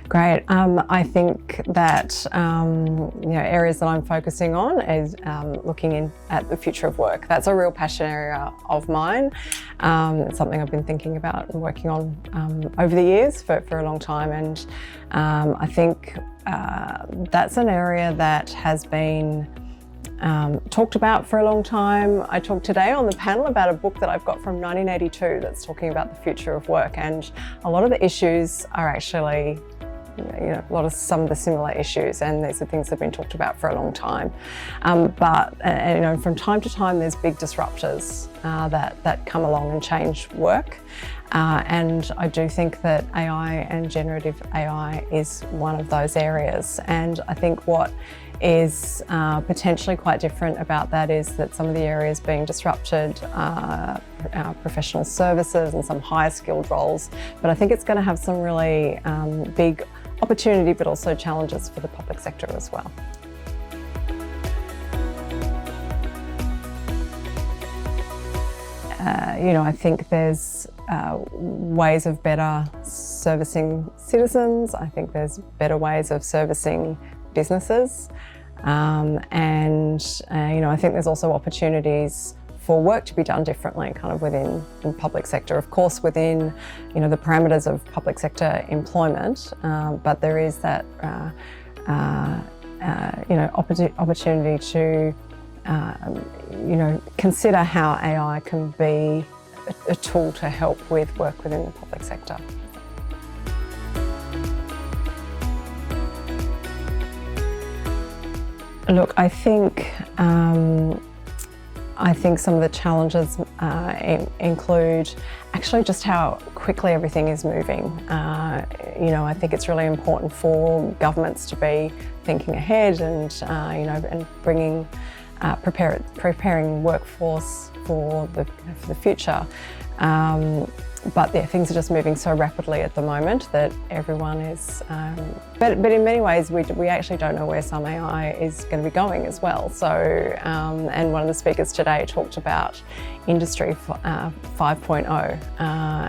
Great. I think that areas that I'm focusing on is looking at the future of work. That's a real passion area of mine. It's something I've been thinking about and working on over the years for a long time, and I think that's an area that has been talked about for a long time. I talked today on the panel about a book that I've got from 1982 that's talking about the future of work, and a lot of the issues are actually some of the similar issues, and these are things that have been talked about for a long time. But from time to time there's big disruptors that come along and change work. And I do think that AI and generative AI is one of those areas. And I think what is potentially quite different about that is that some of the areas being disrupted are professional services and some higher skilled roles. But I think it's going to have some really big opportunity, but also challenges for the public sector as well. I think there's ways of better servicing citizens. I think there's better ways of servicing businesses. I think there's also opportunities for work to be done differently kind of within the public sector. Of course, within the parameters of public sector employment, but there is that opportunity to consider how AI can be a tool to help with work within the public sector. Look, I think some of the challenges include actually just how quickly everything is moving. I think it's really important for governments to be thinking ahead and bringing preparing workforce for the future. But yeah, things are just moving so rapidly at the moment that everyone is. But in many ways, we actually don't know where some AI is going to be going as well. So, and one of the speakers today talked about Industry 5.0,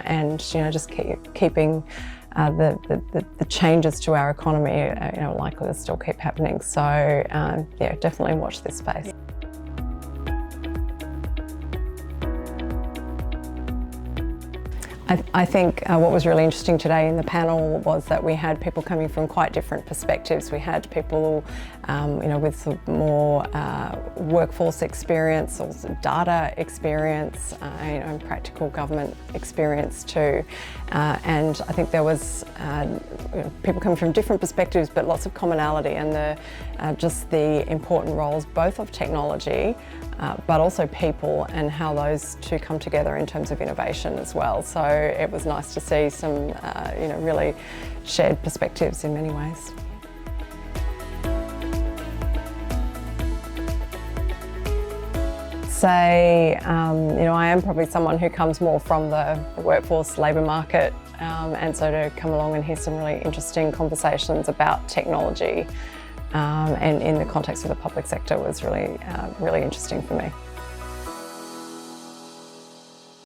and just keeping the changes to our economy, likely to still keep happening. So, yeah, definitely watch this space. I think what was really interesting today in the panel was that we had people coming from quite different perspectives. We had people, with some more workforce experience, also data experience, and practical government experience too. And I think there was people coming from different perspectives, but lots of commonality, and just the important roles both of technology, but also people, and how those two come together in terms of innovation as well. So it was nice to see some, really shared perspectives in many ways. I am probably someone who comes more from the workforce labour market, and so to come along and hear some really interesting conversations about technology and in the context of the public sector was really, really interesting for me.